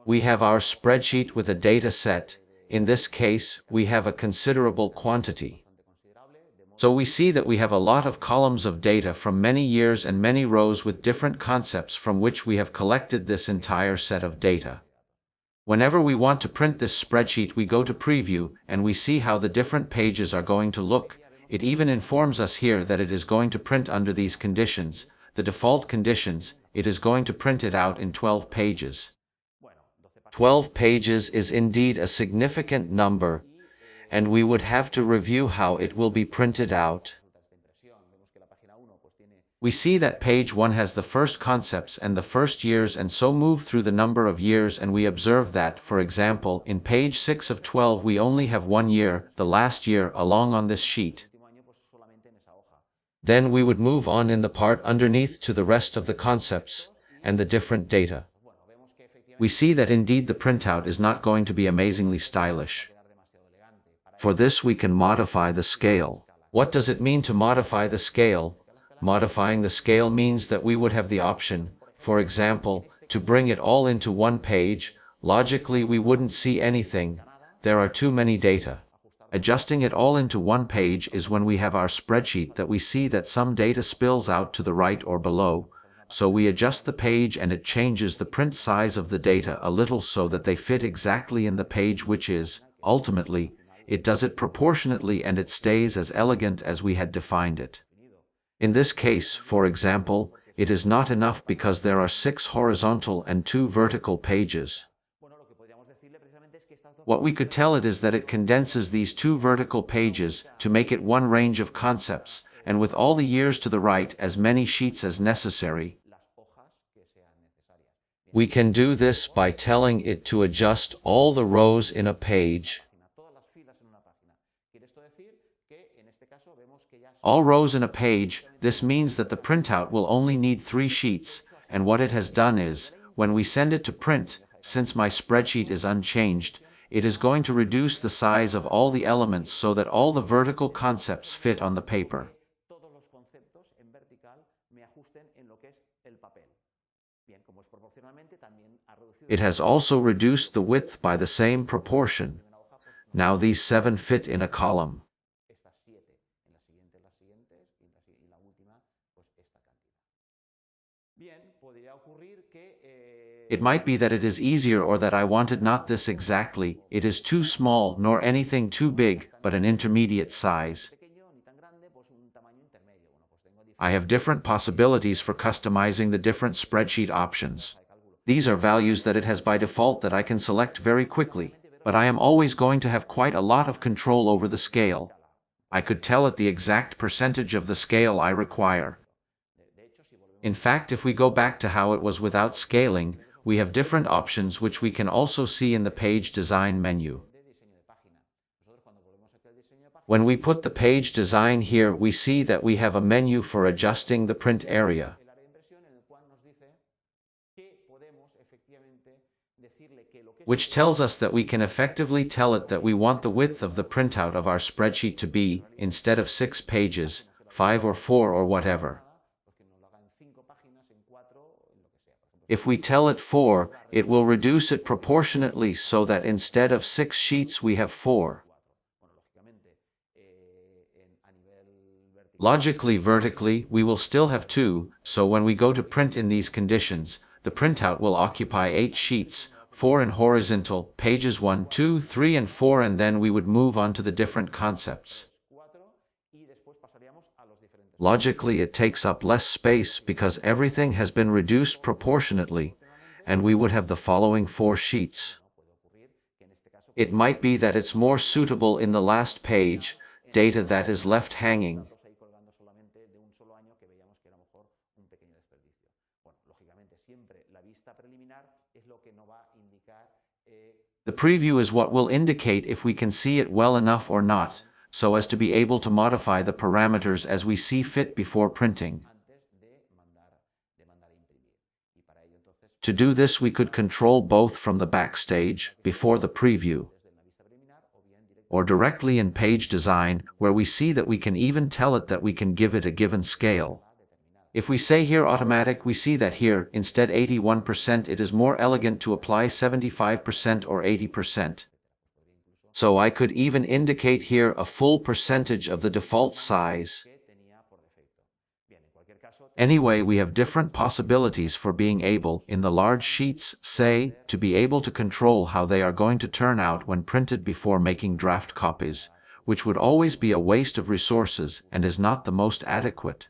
We have our spreadsheet with a data set. In this case, we have a considerable quantity. So we see that we have a lot of columns of data from many years and many rows with different concepts from which we have collected this entire set of data. Whenever we want to print this spreadsheet, we go to Preview and we see how the different pages are going to look. It even informs us here that it is going to print under these conditions, the default conditions. It is going to print it out in 12 pages. 12 pages is indeed a significant number, and we would have to review how it will be printed out. We see that page 1 has the first concepts and the first years, and so move through the number of years, and we observe that, for example, in page 6 of 12 we only have 1 year, the last year, along on this sheet. Then we would move on in the part underneath to the rest of the concepts and the different data. We see that indeed the printout is not going to be amazingly stylish. For this we can modify the scale. What does it mean to modify the scale? Modifying the scale means that we would have the option, for example, to bring it all into one page. Logically we wouldn't see anything. There are too many data. Adjusting it all into one page is when we have our spreadsheet that we see that some data spills out to the right or below. So we adjust the page and it changes the print size of the data a little so that they fit exactly in the page, which is, ultimately, it does it proportionately and it stays as elegant as we had defined it. In this case, for example, it is not enough because there are 6 horizontal and 2 vertical pages. What we could tell it is that it condenses these 2 vertical pages to make it one range of concepts, and with all the years to the right, as many sheets as necessary. We can do this by telling it to adjust all the rows in a page. All rows in a page. This means that the printout will only need 3 sheets, and what it has done is, when we send it to print, since my spreadsheet is unchanged, it is going to reduce the size of all the elements so that all the vertical concepts fit on the paper. It has also reduced the width by the same proportion. Now these 7 fit in a column. It might be that it is easier, or that I wanted not this exactly. It is too small nor anything too big, but an intermediate size. I have different possibilities for customizing the different spreadsheet options. These are values that it has by default that I can select very quickly, but I am always going to have quite a lot of control over the scale. I could tell it the exact percentage of the scale I require. In fact, if we go back to how it was without scaling, we have different options which we can also see in the page design menu. When we put the page design here, we see that we have a menu for adjusting the print area. Which tells us that we can effectively tell it that we want the width of the printout of our spreadsheet to be, instead of 6 pages, 5 or 4 or whatever. If we tell it 4, it will reduce it proportionately so that instead of 6 sheets we have 4. Logically, vertically, we will still have 2, so when we go to print in these conditions, the printout will occupy 8 sheets, 4 in horizontal, pages 1, 2, 3 and 4, and then we would move on to the different concepts. Logically, it takes up less space because everything has been reduced proportionately, and we would have the following 4 sheets. It might be that it's more suitable in the last page, data that is left hanging. The preview is what will indicate if we can see it well enough or not, so as to be able to modify the parameters as we see fit before printing. To do this, we could control both from the backstage, before the preview, or directly in page design, where we see that we can even tell it that we can give it a given scale. If we say here automatic, we see that here, instead 81%, it is more elegant to apply 75% or 80%. So I could even indicate here a full percentage of the default size. Anyway, we have different possibilities for being able, in the large sheets, say, to be able to control how they are going to turn out when printed before making draft copies, which would always be a waste of resources and is not the most adequate.